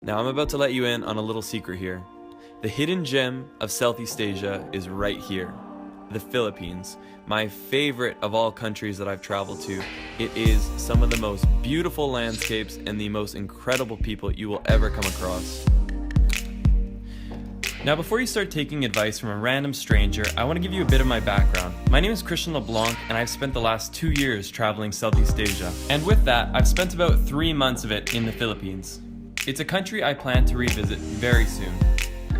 Now I'm about to let you in on a little secret here. The hidden gem of Southeast Asia is right here. The Philippines, my favorite of all countries that I've traveled to. It is some of the most beautiful landscapes and the most incredible people you will ever come across. Now before you start taking advice from a random stranger, I want to give you a bit of my background. My name is Christian LeBlanc and I've spent the last 2 years traveling Southeast Asia. And with that, I've spent about 3 months of it in the Philippines. It's a country I plan to revisit very soon.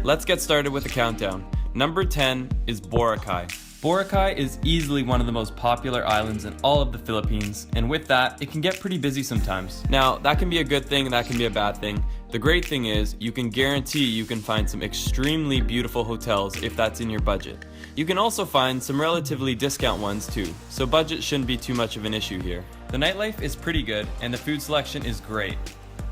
Let's get started with the countdown. Number 10 is Boracay. Boracay is easily one of the most popular islands in all of the Philippines, and with that, it can get pretty busy sometimes. Now, that can be a good thing, that can be a bad thing. The great thing is, you can guarantee you can find some extremely beautiful hotels if that's in your budget. You can also find some relatively discount ones too, so budget shouldn't be too much of an issue here. The nightlife is pretty good, and the food selection is great.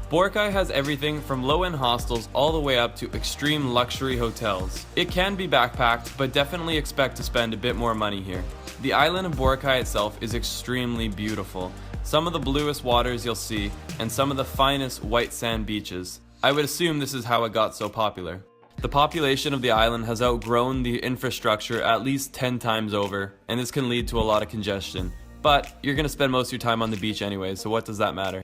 Boracay has everything from low-end hostels all the way up to extreme luxury hotels. It can be backpacked, but definitely expect to spend a bit more money here. The island of Boracay itself is extremely beautiful. Some of the bluest waters you'll see, and some of the finest white sand beaches. I would assume this is how it got so popular. The population of the island has outgrown the infrastructure at least 10 times over, and this can lead to a lot of congestion. But you're gonna spend most of your time on the beach anyway, so what does that matter?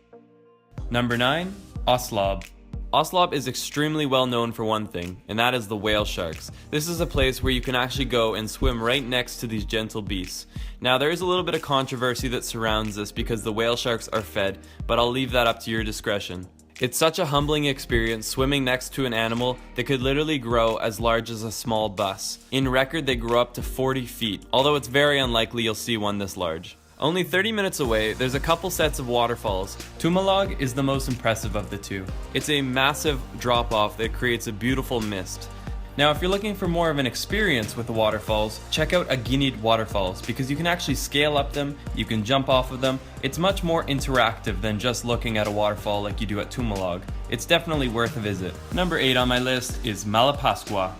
Number 9, Oslob. Oslob is extremely well known for one thing, and that is the whale sharks. This is a place where you can actually go and swim right next to these gentle beasts. Now there is a little bit of controversy that surrounds this because the whale sharks are fed, but I'll leave that up to your discretion. It's such a humbling experience swimming next to an animal that could literally grow as large as a small bus. In record, they grow up to 40 feet, although it's very unlikely you'll see one this large. Only 30 minutes away, there's a couple sets of waterfalls. Tumalog is the most impressive of the two. It's a massive drop-off that creates a beautiful mist. Now, if you're looking for more of an experience with the waterfalls, check out Aguinid Waterfalls because you can actually scale up them, you can jump off of them. It's much more interactive than just looking at a waterfall like you do at Tumalog. It's definitely worth a visit. Number 8 on my list is Malapascua.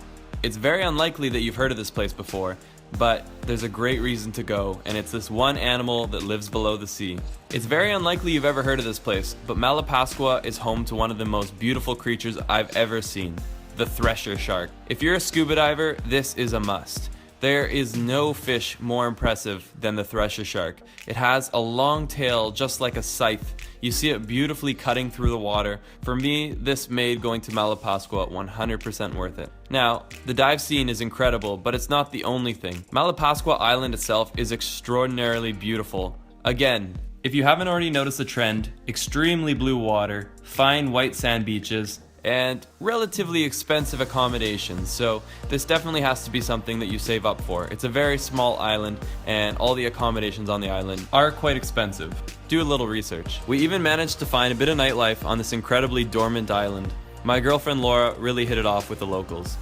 It's very unlikely that you've heard of this place before, but there's a great reason to go, and it's this one animal that lives below the sea. It's very unlikely you've ever heard of this place, but Malapascua is home to one of the most beautiful creatures I've ever seen, the thresher shark. If you're a scuba diver, this is a must. There is no fish more impressive than the thresher shark. It has a long tail just like a scythe. You see it beautifully cutting through the water. For me, this made going to Malapascua 100% worth it. Now, the dive scene is incredible, but it's not the only thing. Malapascua Island itself is extraordinarily beautiful. Again, if you haven't already noticed the trend, extremely blue water, fine white sand beaches, and relatively expensive accommodations, so this definitely has to be something that you save up for. It's a very small island, and all the accommodations on the island are quite expensive. Do a little research. We even managed to find a bit of nightlife on this incredibly dormant island. My girlfriend Laura really hit it off with the locals.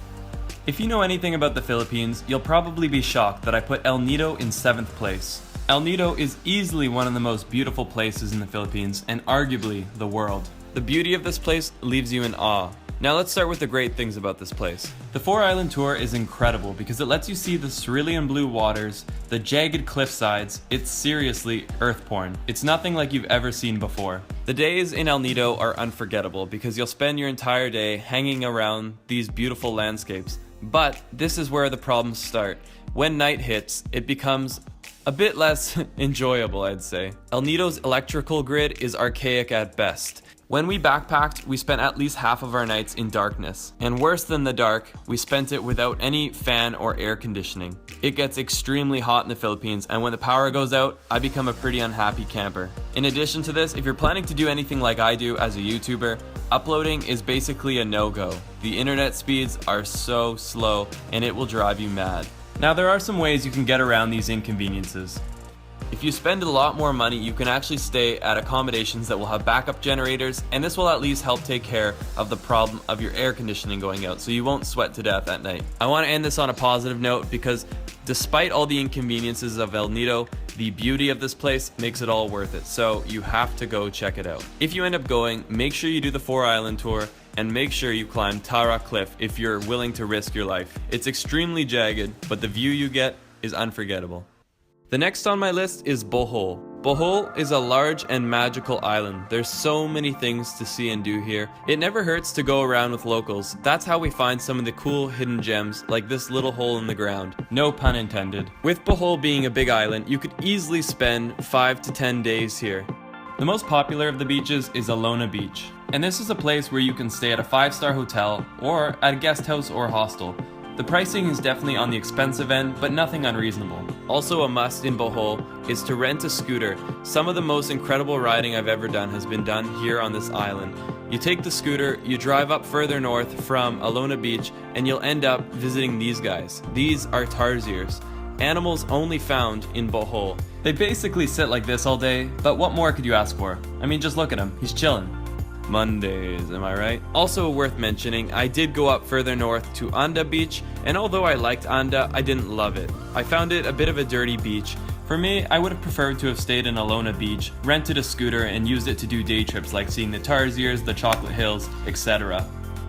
If you know anything about the Philippines, you'll probably be shocked that I put El Nido in 7th place. El Nido is easily one of the most beautiful places in the Philippines, and arguably the world. The beauty of this place leaves you in awe. Now let's start with the great things about this place. The 4-island tour is incredible because it lets you see the cerulean blue waters, the jagged cliff sides. It's seriously earth porn. It's nothing like you've ever seen before. The days in El Nido are unforgettable because you'll spend your entire day hanging around these beautiful landscapes. But this is where the problems start. When night hits, it becomes a bit less enjoyable, I'd say. El Nido's electrical grid is archaic at best. When we backpacked, we spent at least half of our nights in darkness. And worse than the dark, we spent it without any fan or air conditioning. It gets extremely hot in the Philippines, and when the power goes out, I become a pretty unhappy camper. In addition to this, if you're planning to do anything like I do as a YouTuber, uploading is basically a no-go. The internet speeds are so slow, and it will drive you mad. Now there are some ways you can get around these inconveniences. If you spend a lot more money, you can actually stay at accommodations that will have backup generators, and this will at least help take care of the problem of your air conditioning going out, so you won't sweat to death at night. I want to end this on a positive note because despite all the inconveniences of El Nido, the beauty of this place makes it all worth it, so you have to go check it out. If you end up going, make sure you do the 4-island tour, and make sure you climb Tara Cliff if you're willing to risk your life. It's extremely jagged, but the view you get is unforgettable. The next on my list is Bohol. Bohol is a large and magical island. There's so many things to see and do here. It never hurts to go around with locals. That's how we find some of the cool hidden gems, like this little hole in the ground. No pun intended. With Bohol being a big island, you could easily spend 5 to 10 days here. The most popular of the beaches is Alona Beach, and this is a place where you can stay at a 5-star hotel or at a guest house or hostel. The pricing is definitely on the expensive end, but nothing unreasonable. Also a must in Bohol is to rent a scooter. Some of the most incredible riding I've ever done has been done here on this island. You take the scooter, you drive up further north from Alona Beach, and you'll end up visiting these guys. These are tarsiers, animals only found in Bohol. They basically sit like this all day, but what more could you ask for? I mean, just look at him, he's chilling. Mondays, am I right? Also worth mentioning, I did go up further north to Anda Beach, and although I liked Anda, I didn't love it. I found it a bit of a dirty beach. For me, I would have preferred to have stayed in Alona Beach, rented a scooter, and used it to do day trips like seeing the Tarsiers, the Chocolate Hills, etc.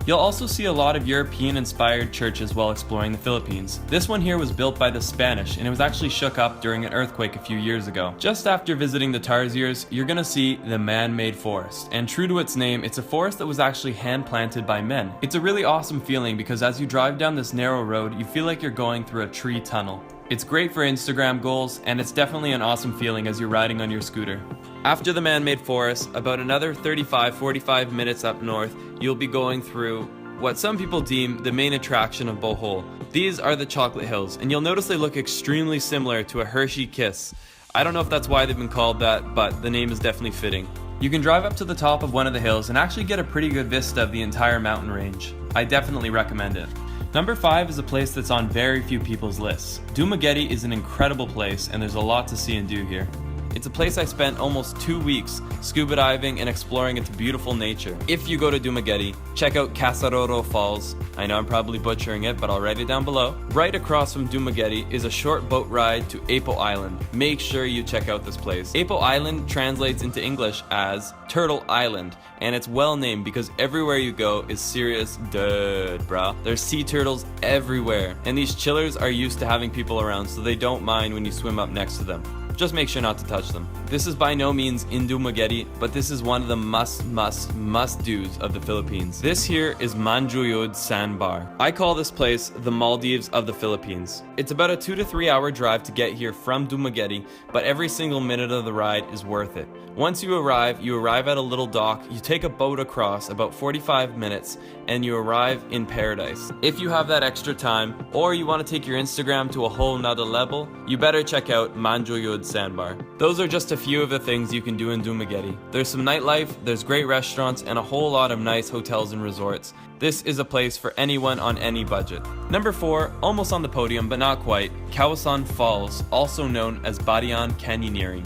You'll also see a lot of European-inspired churches while exploring the Philippines. This one here was built by the Spanish, and it was actually shook up during an earthquake a few years ago. Just after visiting the Tarsiers, you're gonna see the man-made forest. And true to its name, it's a forest that was actually hand-planted by men. It's a really awesome feeling because as you drive down this narrow road, you feel like you're going through a tree tunnel. It's great for Instagram goals, and it's definitely an awesome feeling as you're riding on your scooter. After the man-made forest, about another 35-45 minutes up north, you'll be going through what some people deem the main attraction of Bohol. These are the Chocolate Hills, and you'll notice they look extremely similar to a Hershey Kiss. I don't know if that's why they've been called that, but the name is definitely fitting. You can drive up to the top of one of the hills and actually get a pretty good vista of the entire mountain range. I definitely recommend it. Number 5 is a place that's on very few people's lists. Dumaguete is an incredible place, and there's a lot to see and do here. It's a place I spent almost 2 weeks scuba diving and exploring its beautiful nature. If you go to Dumaguete, check out Casaroro Falls. I know I'm probably butchering it, but I'll write it down below. Right across from Dumaguete is a short boat ride to Apo Island. Make sure you check out this place. Apo Island translates into English as Turtle Island, and it's well named because everywhere you go is serious dirt, brah. There's sea turtles everywhere, and these chillers are used to having people around, so they don't mind when you swim up next to them. Just make sure not to touch them. This is by no means in Dumaguete, but this is one of the must-do's of the Philippines. This here is Manjoyod Sandbar. I call this place the Maldives of the Philippines. It's about a 2 to 3 hour drive to get here from Dumaguete, but every single minute of the ride is worth it. Once you arrive at a little dock, you take a boat across about 45 minutes, and you arrive in paradise. If you have that extra time, or you want to take your Instagram to a whole nother level, you better check out Manjoyod Sandbar. Those are just a few of the things you can do in Dumaguete. There's some nightlife, there's great restaurants, and a whole lot of nice hotels and resorts. This is a place for anyone on any budget. Number 4, almost on the podium but not quite, Kawasan Falls, also known as Barian Canyoneering.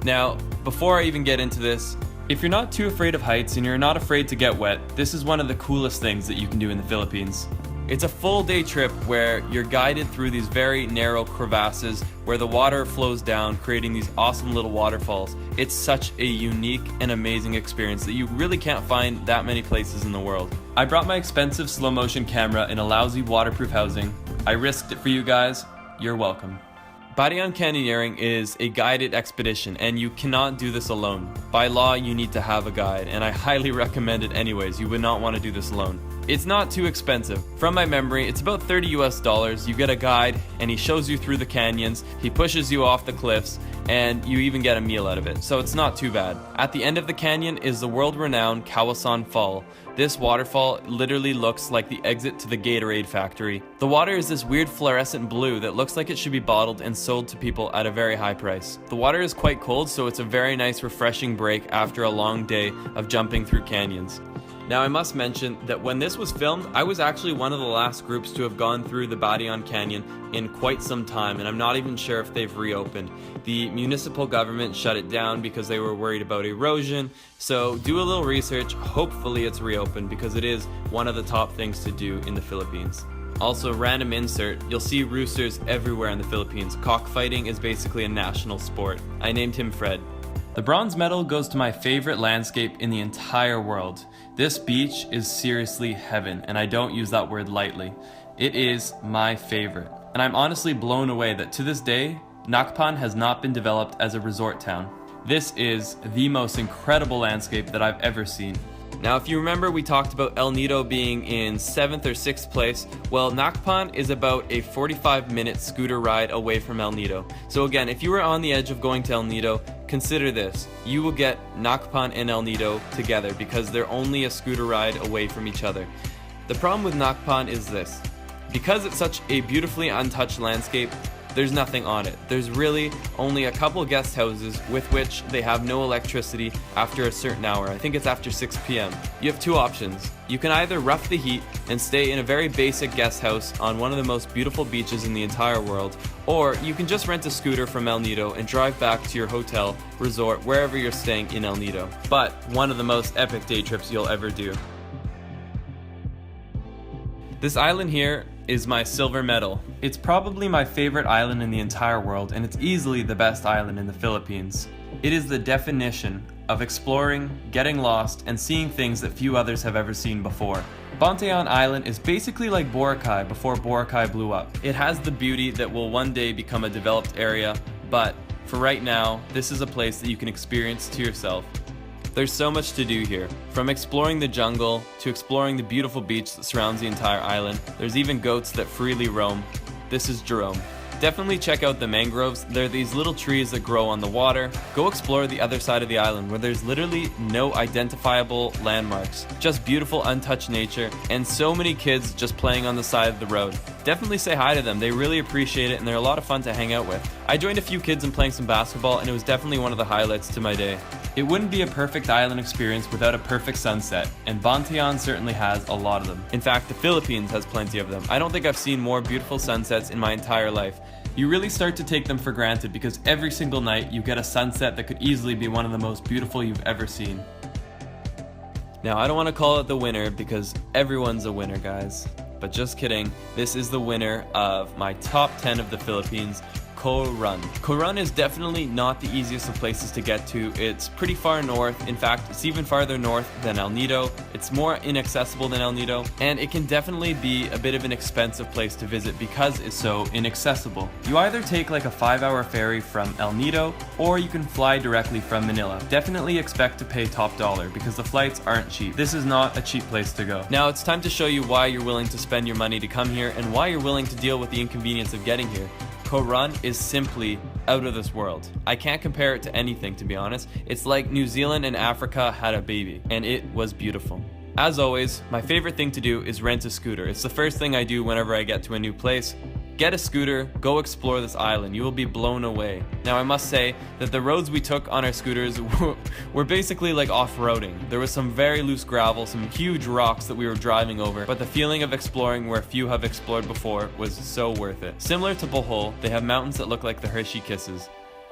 Now, before I even get into this, if you're not too afraid of heights and you're not afraid to get wet, this is one of the coolest things that you can do in the Philippines. It's a full day trip where you're guided through these very narrow crevasses where the water flows down, creating these awesome little waterfalls. It's such a unique and amazing experience that you really can't find that many places in the world. I brought my expensive slow motion camera in a lousy waterproof housing. I risked it for you guys. You're welcome. Barian Canyoneering is a guided expedition, and you cannot do this alone. By law, you need to have a guide, and I highly recommend it anyways. You would not want to do this alone. It's not too expensive. From my memory, it's about $30 US. You get a guide, and he shows you through the canyons, he pushes you off the cliffs, and you even get a meal out of it, so it's not too bad. At the end of the canyon is the world-renowned Kawasan Fall. This waterfall literally looks like the exit to the Gatorade factory. The water is this weird fluorescent blue that looks like it should be bottled and sold to people at a very high price. The water is quite cold, so it's a very nice refreshing break after a long day of jumping through canyons. Now I must mention that when this was filmed, I was actually one of the last groups to have gone through the Barian Canyon in quite some time, and I'm not even sure if they've reopened. The municipal government shut it down because they were worried about erosion, so do a little research. Hopefully it's reopened because it is one of the top things to do in the Philippines. Also, random insert, you'll see roosters everywhere in the Philippines. Cockfighting is basically a national sport. I named him Fred. The bronze medal goes to my favorite landscape in the entire world. This beach is seriously heaven, and I don't use that word lightly. It is my favorite, and I'm honestly blown away that to this day, Nakpan has not been developed as a resort town. This is the most incredible landscape that I've ever seen. Now, if you remember, we talked about El Nido being in 7th or 6th place. Well, Nakpan is about a 45-minute scooter ride away from El Nido. So again, if you were on the edge of going to El Nido, consider this. You will get Nakpan and El Nido together because they're only a scooter ride away from each other. The problem with Nakpan is this. Because it's such a beautifully untouched landscape, there's nothing on it. There's really only a couple guest houses with which they have no electricity after a certain hour. I think it's after 6 p.m. You have two options. You can either rough the heat and stay in a very basic guest house on one of the most beautiful beaches in the entire world, or you can just rent a scooter from El Nido and drive back to your hotel, resort, wherever you're staying in El Nido. But one of the most epic day trips you'll ever do. This island here is my silver medal. It's probably my favorite island in the entire world, and it's easily the best island in the Philippines. It is the definition of exploring, getting lost, and seeing things that few others have ever seen before. Bantayan Island is basically like Boracay before Boracay blew up. It has the beauty that will one day become a developed area, but for right now, this is a place that you can experience to yourself. There's so much to do here, from exploring the jungle to exploring the beautiful beach that surrounds the entire island. There's even goats that freely roam. This is Jerome. Definitely check out the mangroves. They're these little trees that grow on the water. Go explore the other side of the island where there's literally no identifiable landmarks. Just beautiful untouched nature and so many kids just playing on the side of the road. Definitely say hi to them. They really appreciate it and they're a lot of fun to hang out with. I joined a few kids in playing some basketball and it was definitely one of the highlights to my day. It wouldn't be a perfect island experience without a perfect sunset, and Bantayan certainly has a lot of them. In fact, the Philippines has plenty of them. I don't think I've seen more beautiful sunsets in my entire life. You really start to take them for granted because every single night you get a sunset that could easily be one of the most beautiful you've ever seen. Now, I don't want to call it the winner because everyone's a winner, guys. But just kidding, this is the winner of my top 10 of the Philippines, Coron. Coron is definitely not the easiest of places to get to. It's pretty far north. In fact, it's even farther north than El Nido. It's more inaccessible than El Nido, and it can definitely be a bit of an expensive place to visit because it's so inaccessible. You either take like a 5-hour ferry from El Nido, or you can fly directly from Manila. Definitely expect to pay top dollar because the flights aren't cheap. This is not a cheap place to go. Now it's time to show you why you're willing to spend your money to come here and why you're willing to deal with the inconvenience of getting here. Coron is simply out of this world. I can't compare it to anything, to be honest. It's like New Zealand and Africa had a baby, and it was beautiful. As always, my favorite thing to do is rent a scooter. It's the first thing I do whenever I get to a new place. Get a scooter, go explore this island. You will be blown away. Now, I must say that the roads we took on our scooters were basically like off-roading. There was some very loose gravel, some huge rocks that we were driving over, but the feeling of exploring where few have explored before was so worth it. Similar to Bohol, they have mountains that look like the Hershey Kisses.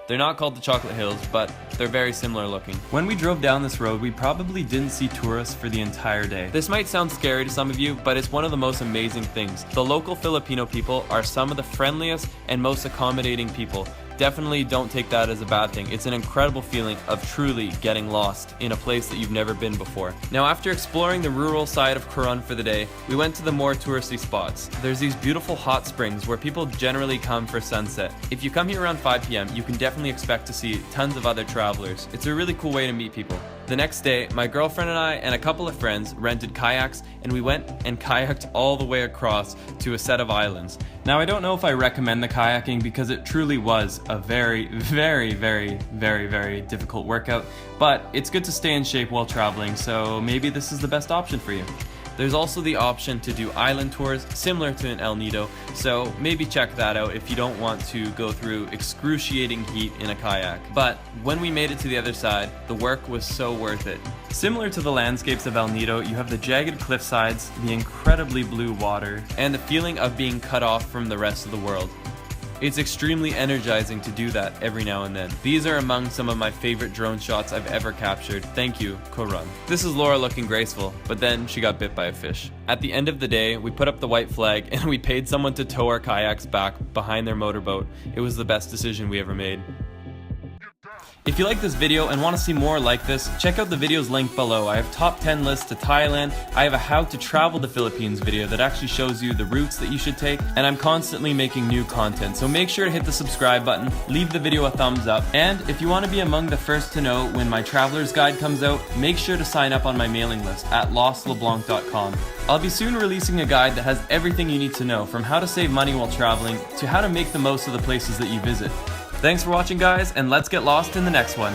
They're not called the Chocolate Hills, but they're very similar looking. When we drove down this road, we probably didn't see tourists for the entire day. This might sound scary to some of you, but it's one of the most amazing things. The local Filipino people are some of the friendliest and most accommodating people. Definitely don't take that as a bad thing. It's an incredible feeling of truly getting lost in a place that you've never been before. Now, after exploring the rural side of Coron for the day, we went to the more touristy spots. There's these beautiful hot springs where people generally come for sunset. If you come here around 5 p.m., you can definitely expect to see tons of other travelers. It's a really cool way to meet people. The next day, my girlfriend and I and a couple of friends rented kayaks and we went and kayaked all the way across to a set of islands. Now, I don't know if I recommend the kayaking because it truly was a very difficult workout, but it's good to stay in shape while traveling, so maybe this is the best option for you. There's also the option to do island tours similar to an El Nido, so maybe check that out if you don't want to go through excruciating heat in a kayak. But when we made it to the other side, the work was so worth it. Similar to the landscapes of El Nido, you have the jagged cliff sides, the incredibly blue water, and the feeling of being cut off from the rest of the world. It's extremely energizing to do that every now and then. These are among some of my favorite drone shots I've ever captured. Thank you, Coron. This is Laura looking graceful, but then she got bit by a fish. At the end of the day, we put up the white flag and we paid someone to tow our kayaks back behind their motorboat. It was the best decision we ever made. If you like this video and want to see more like this, check out the videos linked below. I have top 10 lists to Thailand, I have a how to travel the Philippines video that actually shows you the routes that you should take, and I'm constantly making new content. So make sure to hit the subscribe button, leave the video a thumbs up, and if you want to be among the first to know when my traveler's guide comes out, make sure to sign up on my mailing list at lostleblanc.com. I'll be soon releasing a guide that has everything you need to know, from how to save money while traveling to how to make the most of the places that you visit. Thanks for watching, guys, and let's get lost in the next one.